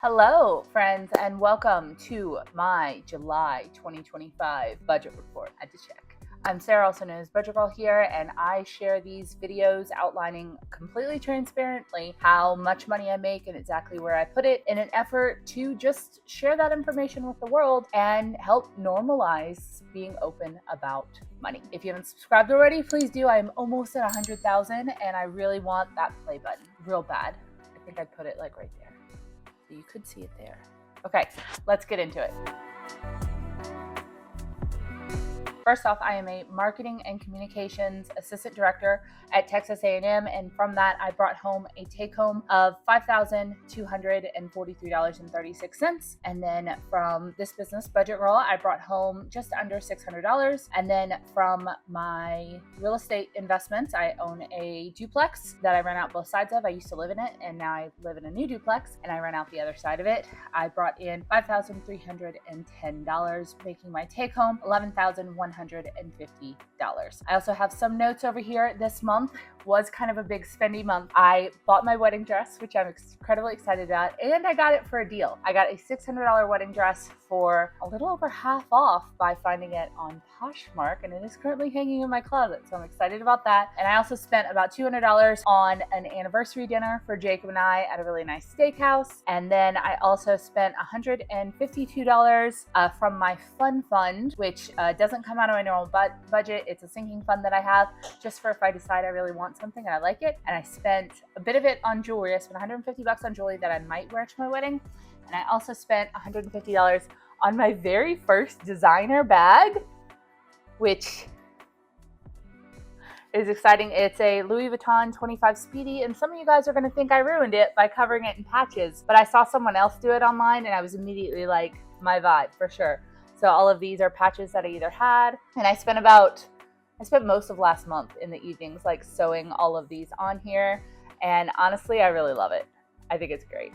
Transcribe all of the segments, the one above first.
Hello, friends, and welcome to my July 2025 budget report. I had to check. I'm Sarah, also known as Budget Girl here, and I share these videos outlining completely transparently how much money I make and exactly where I put it in an effort to just share that information with the world and help normalize being open about money. If you haven't subscribed already, please do. I'm almost at 100,000 and I really want that play button real bad. I think I'd put it like right there. You could see it there. Okay, let's get into it. First off, I am a marketing and communications assistant director at Texas A&M, and from that, I brought home a take-home of $5,243.36. And then from this business, Budget Girl, I brought home just under $600. And then from my real estate investments, I own a duplex that I rent out both sides of. I used to live in it, and now I live in a new duplex, and I rent out the other side of it. I brought in $5,310, making my take-home $11,150. I also have some notes over here. This month was kind of a big spendy month. I bought my wedding dress, which I'm incredibly excited about, and I got it for a deal. I got a $600 wedding dress for a little over half off by finding it on Poshmark, and it is currently hanging in my closet, so I'm excited about that. And I also spent about $200 on an anniversary dinner for Jacob and I at a really nice steakhouse. And then I also spent $152 from my fun fund, which doesn't come out of my normal budget. It's a sinking fund that I have just for if I decide I really want something and I like it. And I spent a bit of it on jewelry. I spent $150 on jewelry that I might wear to my wedding. And I also spent $150 on my very first designer bag, which is exciting. It's a Louis Vuitton 25 Speedy, and some of you guys are gonna think I ruined it by covering it in patches, but I saw someone else do it online and I was immediately like, my vibe for sure. So all of these are patches that I either had, and I spent most of last month in the evenings like sewing all of these on here, and honestly, I really love it. I think it's great.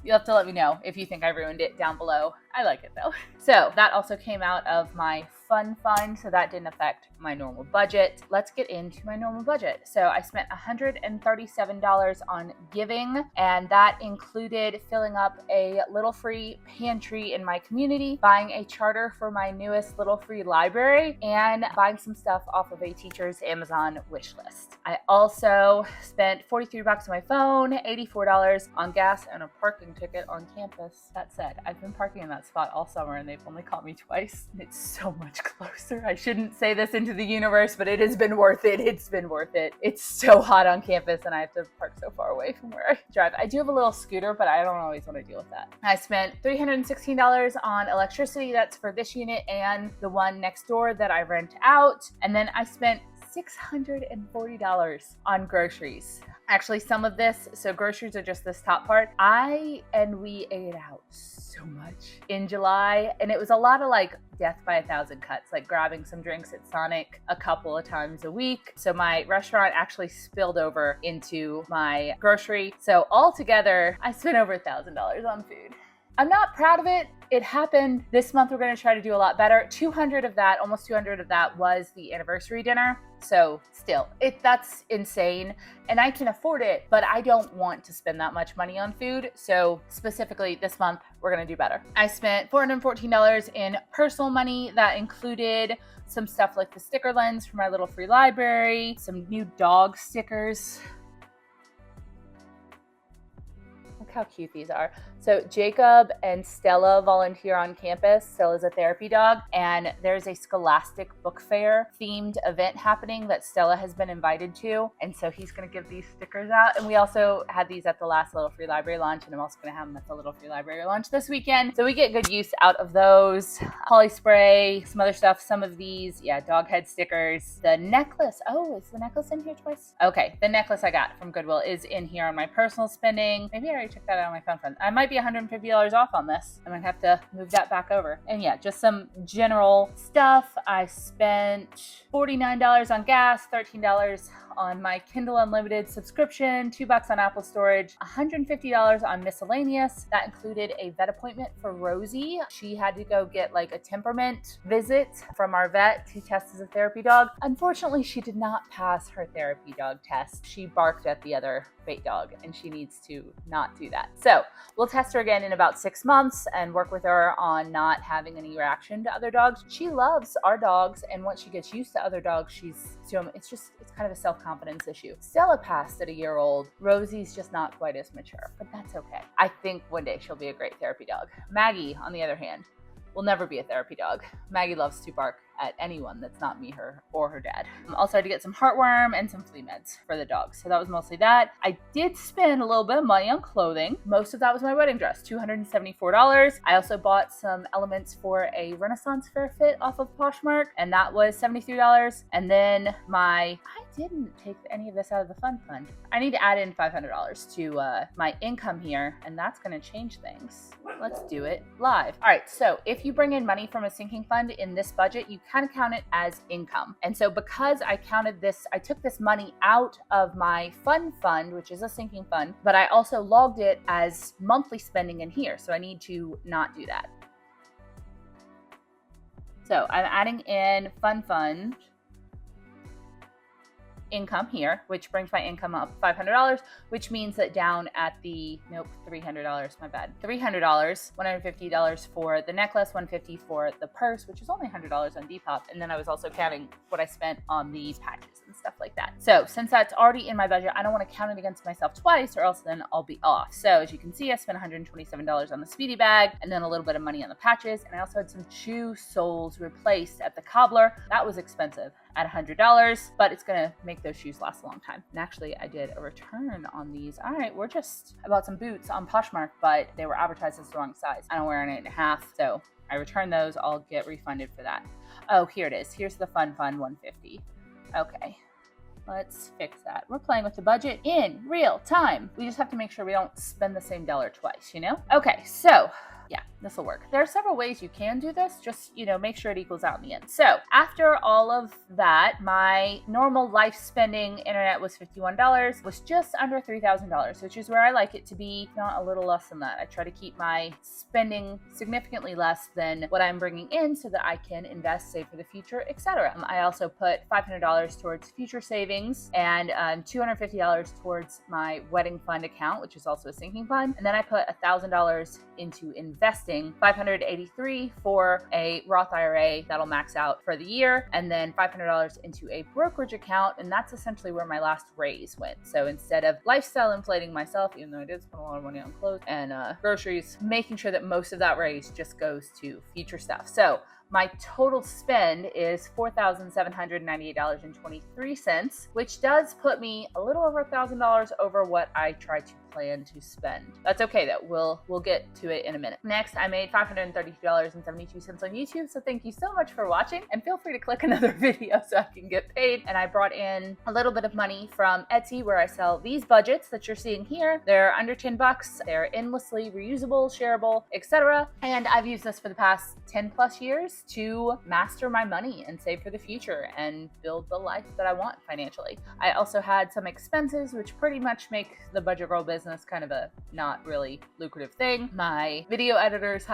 You'll have to let me know if you think I ruined it down below. I like it though. So that also came out of my fun fund, so that didn't affect my normal budget. Let's get into my normal budget. So I spent $137 on giving, and that included filling up a Little Free pantry in my community, buying a charter for my newest Little Free library, and buying some stuff off of a teacher's Amazon wish list. I also spent $43 on my phone, $84 on gas, and a parking ticket on campus. That said, I've been parking in that spot all summer and they've only caught me twice. It's so much closer. I shouldn't say this into the universe, but it has been worth it. It's been worth it. It's so hot on campus and I have to park so far away from where I drive. I do have a little scooter, but I don't always want to deal with that. I spent $316 on electricity. That's for this unit and the one next door that I rent out. And then I spent $640 on groceries. Actually, some of this, so groceries are just this top part. We ate out so much in July, and it was a lot of like death by a thousand cuts, like grabbing some drinks at Sonic a couple of times a week. So my restaurant actually spilled over into my grocery. So altogether, I spent over $1,000 on food. I'm not proud of it. It happened. This month we're going to try to do a lot better. Almost 200 of that was the anniversary dinner. So still, that's insane. And I can afford it, but I don't want to spend that much money on food. So specifically this month, we're going to do better. I spent $414 in personal money. That included some stuff like the sticker lens for my Little Free library, some new dog stickers. Look how cute these are. So Jacob and Stella volunteer on campus. Stella's a therapy dog, and there's a Scholastic Book Fair themed event happening that Stella has been invited to. And so he's gonna give these stickers out. And we also had these at the last Little Free Library launch, and I'm also gonna have them at the Little Free Library launch this weekend. So we get good use out of those. Holly spray, some other stuff, some of these, dog head stickers. The necklace, is the necklace in here twice? Okay, the necklace I got from Goodwill is in here on my personal spending. Maybe I already took that out on my fun fund. I might be $150 off on this. I might have to move that back over. And just some general stuff. I spent $49 on gas, $13 on my Kindle Unlimited subscription, $2 on Apple Storage, $150 on miscellaneous. That included a vet appointment for Rosie. She had to go get like a temperament visit from our vet to test as a therapy dog. Unfortunately, she did not pass her therapy dog test. She barked at the other bait dog, and she needs to not do that. So we'll test her again in about 6 months and work with her on not having any reaction to other dogs. She loves our dogs, and once she gets used to other dogs, it's kind of a self-confidence issue. Stella passed at a year old. Rosie's just not quite as mature, but that's okay. I think one day she'll be a great therapy dog. Maggie, on the other hand, will never be a therapy dog. Maggie loves to bark at anyone that's not me, her, or her dad. Also had to get some heartworm and some flea meds for the dogs. So that was mostly that. I did spend a little bit of money on clothing. Most of that was my wedding dress, $274. I also bought some elements for a Renaissance fair fit off of Poshmark, and that was $73. And then I didn't take any of this out of the fun fund. I need to add in $500 to my income here, and that's gonna change things. Let's do it live. All right, so if you bring in money from a sinking fund in this budget, you kind of count it as income. And so because I took this money out of my fun fund, which is a sinking fund, but I also logged it as monthly spending in here. So I need to not do that. So I'm adding in fun fund income here, which brings my income up $500, which means that down at the, $300, my bad. $300, $150 for the necklace, $150 for the purse, which is only $100 on Depop. And then I was also counting what I spent on these patches and stuff like that. So since that's already in my budget, I don't want to count it against myself twice or else then I'll be off. So as you can see, I spent $127 on the Spendy bag and then a little bit of money on the patches. And I also had some shoe soles replaced at the cobbler. That was expensive at $100, but it's gonna make those shoes last a long time. And actually I did a return on these. All right, I bought some boots on Poshmark, but they were advertised as the wrong size. I don't wear an 8.5, so I returned those. I'll get refunded for that. Oh, here it is. Here's the fun $150. Okay, let's fix that. We're playing with the budget in real time. We just have to make sure we don't spend the same dollar twice, Okay, so yeah, this will work. There are several ways you can do this. Just, make sure it equals out in the end. So after all of that, my normal life spending internet was $51, was just under $3,000, which is where I like it to be, not a little less than that. I try to keep my spending significantly less than what I'm bringing in so that I can invest, save for the future, etc. I also put $500 towards future savings and $250 towards my wedding fund account, which is also a sinking fund. And then I put $1,000 into investing, $583 for a Roth IRA that'll max out for the year, and then $500 into a brokerage account, and that's essentially where my last raise went. So instead of lifestyle inflating myself, even though I did spend a lot of money on clothes and groceries, making sure that most of that raise just goes to future stuff. So my total spend is $4,798.23, which does put me a little over $1,000 over what I tried to plan to spend. That's okay though. We'll get to it in a minute. Next, I made $532.72 on YouTube. So thank you so much for watching, and feel free to click another video so I can get paid. And I brought in a little bit of money from Etsy, where I sell these budgets that you're seeing here. They're under $10. They're endlessly reusable, shareable, etc. And I've used this for the past 10 plus years to master my money and save for the future and build the life that I want financially. I also had some expenses, which pretty much make the Budget Girl business kind of a not really lucrative thing. My high video editors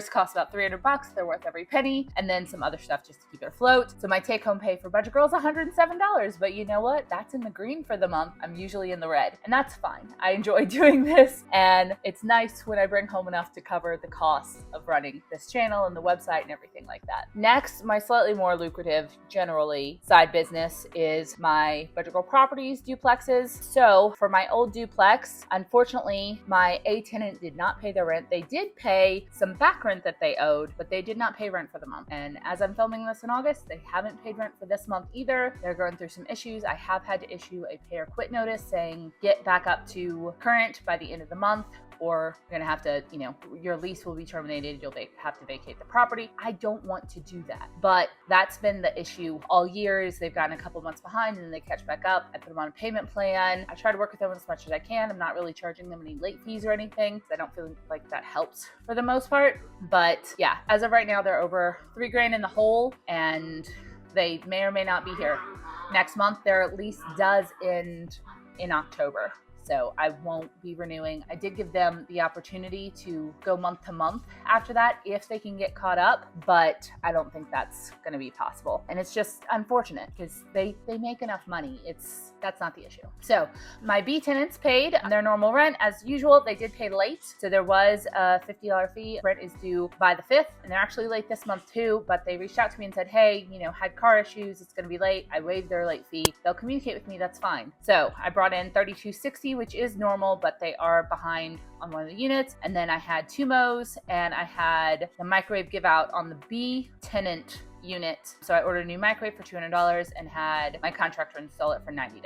cost about $300. They're worth every penny. And then some other stuff just to keep it afloat. So my take home pay for Budget Girl is $107. But you know what? That's in the green for the month. I'm usually in the red, and that's fine. I enjoy doing this, and it's nice when I bring home enough to cover the costs of running this channel and the website and everything like that. Next, my slightly more lucrative, generally, side business is my Budget Girl Properties duplexes. So for my old duplex, unfortunately, my A tenant did not pay their rent. They did pay some back rent that they owed, but they did not pay rent for the month. And as I'm filming this in August, they haven't paid rent for this month either. They're going through some issues. I have had to issue a pay or quit notice saying get back up to current by the end of the month, or you're gonna have to, your lease will be terminated. You'll have to vacate the property. I don't want to do that, but that's been the issue all year. Is they've gotten a couple months behind and then they catch back up. I put them on a payment plan. I try to work with them as much as I can. I'm not really charging them any late fees or anything, because I don't feel like that helps for the most part. But yeah, as of right now, they're over $3,000 in the hole, and they may or may not be here next month. Their lease does end in October, so I won't be renewing. I did give them the opportunity to go month to month after that if they can get caught up, but I don't think that's going to be possible. And it's just unfortunate because they make enough money. That's not the issue. So my B tenants paid their normal rent as usual. They did pay late, so there was a $50 fee. Rent is due by the 5th, and they're actually late this month too, but they reached out to me and said, hey, had car issues, it's going to be late. I waived their late fee. They'll communicate with me, that's fine. So I brought in $32.60, which is normal, but they are behind on one of the units. And then I had 2 mows, and I had the microwave give out on the B tenant unit. So I ordered a new microwave for $200 and had my contractor install it for $90.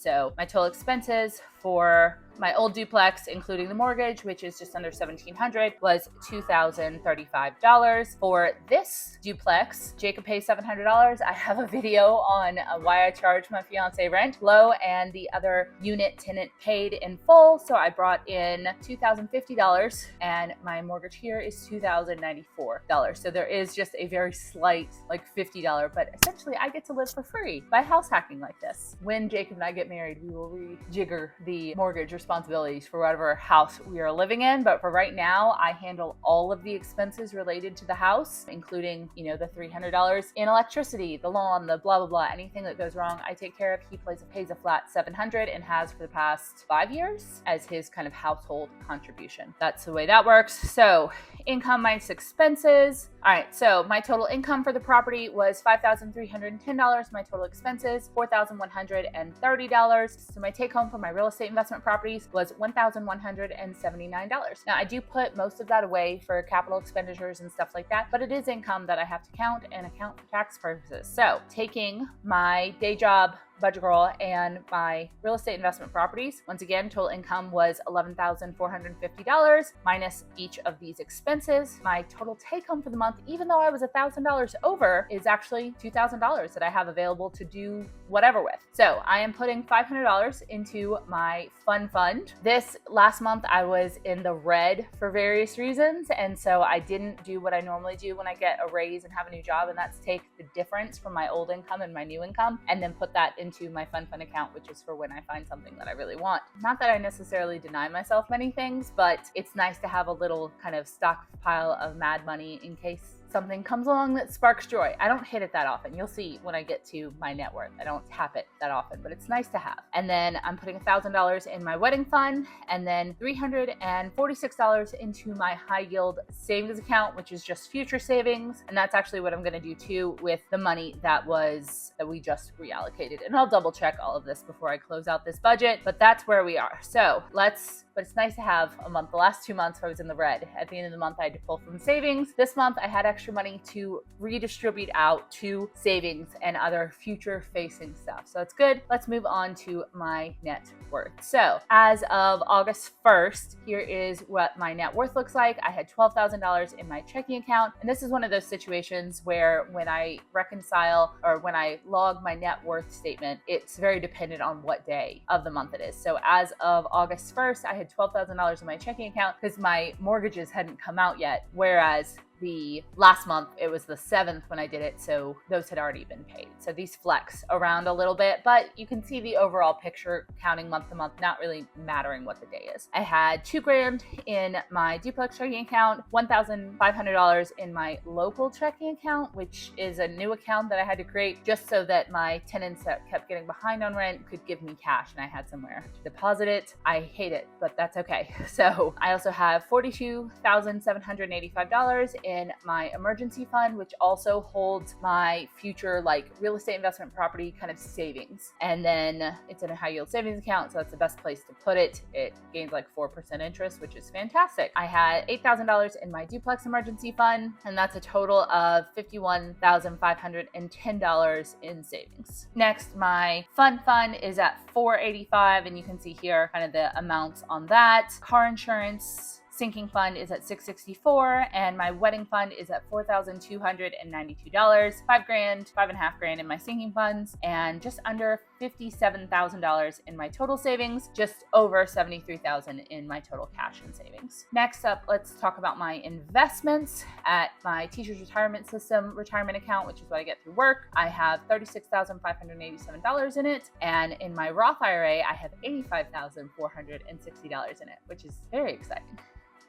So my total expenses for my old duplex, including the mortgage, which is just under $1,700, was $2,035. For this duplex, Jacob pays $700. I have a video on why I charge my fiance rent low, and the other unit tenant paid in full. So I brought in $2,050, and my mortgage here is $2,094. So there is just a very slight, like $50, but essentially I get to live for free by house hacking like this. When Jacob and I get married, we will rejigger the mortgage responsibilities for whatever house we are living in. But for right now, I handle all of the expenses related to the house, including, the $300 in electricity, the lawn, the blah, blah, blah, anything that goes wrong, I take care of. He pays a flat $700 and has for the past 5 years as his kind of household contribution. That's the way that works. So income minus expenses. All right, so my total income for the property was $5,310. My total expenses, $4,130. So my take home for my real estate investment properties was $1,179. Now I do put most of that away for capital expenditures and stuff like that, but it is income that I have to count and account for tax purposes. So taking my day job, Budget Girl, and my real estate investment properties, once again, total income was $11,450 minus each of these expenses. My total take home for the month, even though I was $1,000 over, is actually $2,000 that I have available to do whatever with. So I am putting $500 into my fun fund. This last month I was in the red for various reasons, and so I didn't do what I normally do when I get a raise and have a new job, and that's take the difference from my old income and my new income and then put that into my fun account, which is for when I find something that I really want. Not that I necessarily deny myself many things, but it's nice to have a little kind of stockpile of mad money in case something comes along that sparks joy. I don't hit it that often. You'll see when I get to my net worth. I don't tap it that often, but it's nice to have. And then I'm putting $1,000 in my wedding fund, and then $346 into my high yield savings account, which is just future savings. And that's actually what I'm going to do too with the money that we just reallocated. And I'll double check all of this before I close out this budget, but that's where we are. So but it's nice to have a month. The last 2 months I was in the red. At the end of the month I had to pull from savings. This month I had extra money to redistribute out to savings and other future facing stuff. So that's good. Let's move on to my net worth. So as of August 1st, here is what my net worth looks like. I had $12,000 in my checking account. And this is one of those situations where when I reconcile or when I log my net worth statement, it's very dependent on what day of the month it is. So as of August 1st, I had $12,000 in my checking account because my mortgages hadn't come out yet. Whereas the last month, it was the 7th when I did it, so those had already been paid. So these flex around a little bit, but you can see the overall picture counting month to month, not really mattering what the day is. I had $2,000 in my duplex checking account, $1,500 in my local checking account, which is a new account that I had to create just so that my tenants that kept getting behind on rent could give me cash and I had somewhere to deposit it. I hate it, but that's okay. So I also have $42,785 in my emergency fund, which also holds my future real estate investment property kind of savings. And then it's in a high yield savings account, so that's the best place to put it. It gains 4% interest, which is fantastic. I had $8,000 in my duplex emergency fund, and that's a total of $51,510 in savings. Next, my fund is at $485, and you can see here kind of the amounts on that. Car insurance sinking fund is at $664, and my wedding fund is at $4,292. $5,000, $5.5 grand in my sinking funds, and just under $57,000 in my total savings, just over $73,000 in my total cash and savings. Next up, let's talk about my investments. At my teacher's retirement system retirement account, which is what I get through work, I have $36,587 in it. And in my Roth IRA, I have $85,460 in it, which is very exciting.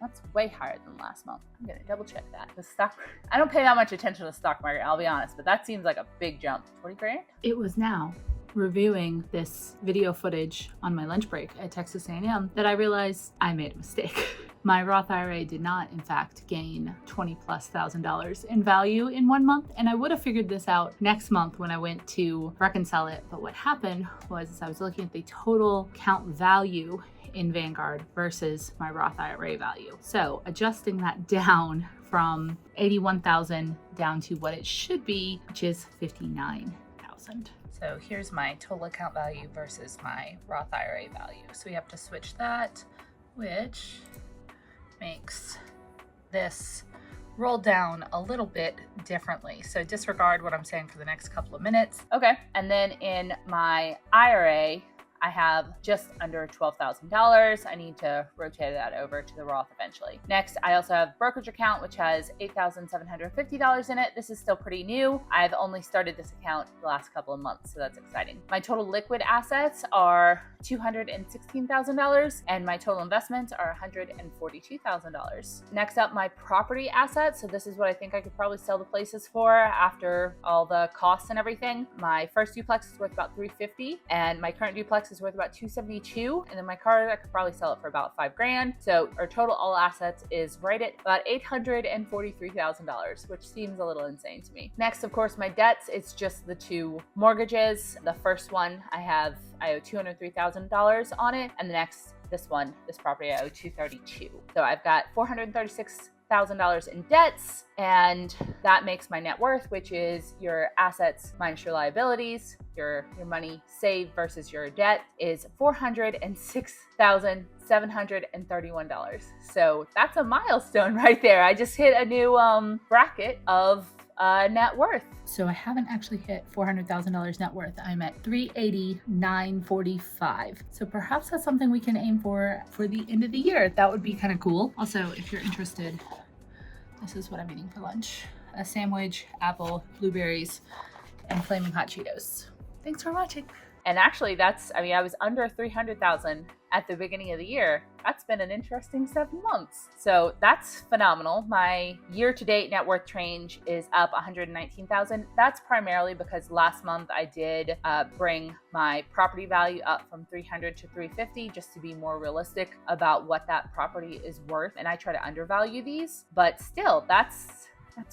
That's way higher than last month. I'm gonna double check that. The stock, I don't pay that much attention to the stock market, I'll be honest, but that seems like a big jump. 20 grand? It was now reviewing this video footage on my lunch break at Texas A&M that I realized I made a mistake. My Roth IRA did not, in fact, gain $20,000+ in value in 1 month, and I would have figured this out next month when I went to reconcile it. But what happened was I was looking at the total count value in Vanguard versus my Roth IRA value. So adjusting that down from 81,000 down to what it should be, which is 59,000. So here's my total account value versus my Roth IRA value. So we have to switch that, which makes this roll down a little bit differently. So disregard what I'm saying for the next couple of minutes. Okay, and then in my IRA, I have just under $12,000. I need to rotate that over to the Roth eventually. Next, I also have brokerage account, which has $8,750 in it. This is still pretty new. I've only started this account the last couple of months, so that's exciting. My total liquid assets are $216,000, and my total investments are $142,000. Next up, my property assets. So this is what I think I could probably sell the places for after all the costs and everything. My first duplex is worth about $350,000, and my current duplex is worth about $272,000, and then my car, I could probably sell it for about $5 grand. So our total all assets is right at about $843,000, which seems a little insane to me. Next, of course, my debts, it's just the two mortgages. The first one I owe $203,000 on it, and this property I owe $232,000. So I've got $436,000 in debts, and that makes my net worth, which is your assets minus your liabilities, your money saved versus your debt, is $406,731. So that's a milestone right there. I just hit a new bracket of net worth. So I haven't actually hit $400,000 net worth. I'm at $389,445. So perhaps that's something we can aim for the end of the year. That would be kind of cool. Also, if you're interested, this is what I'm eating for lunch: a sandwich, apple, blueberries, and flaming hot Cheetos. Thanks for watching. And actually, I was under 300,000 at the beginning of the year. That's been an interesting 7 months. So that's phenomenal. My year-to-date net worth range is up 119,000. That's primarily because last month I did bring my property value up from 300 to 350 just to be more realistic about what that property is worth. And I try to undervalue these, but still, that's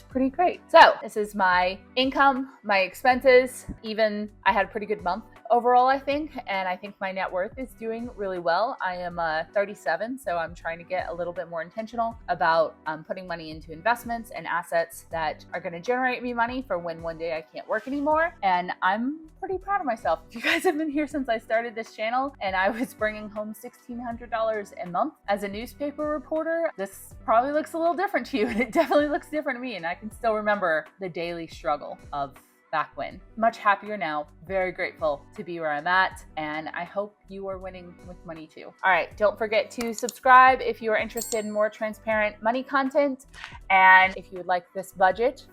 pretty great. So this is my income, my expenses. Even I had a pretty good month overall, I think, and I think my net worth is doing really well. I am 37, so I'm trying to get a little bit more intentional about putting money into investments and assets that are going to generate me money for when one day I can't work anymore. And I'm pretty proud of myself. If you guys have been here since I started this channel and I was bringing home $1,600 a month as a newspaper reporter, this probably looks a little different to you, and it definitely looks different to me, and I can still remember the daily struggle of back when. Much happier now, very grateful to be where I'm at, and I hope you are winning with money too. All right, don't forget to subscribe if you are interested in more transparent money content, and if you would like this budget,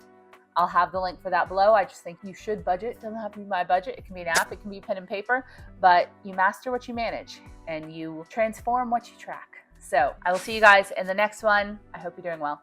I'll have the link for that below. I just think you should budget. It doesn't have to be my budget. It can be an app, it can be pen and paper, but you master what you manage and you transform what you track. So I will see you guys in the next one. I hope you're doing well.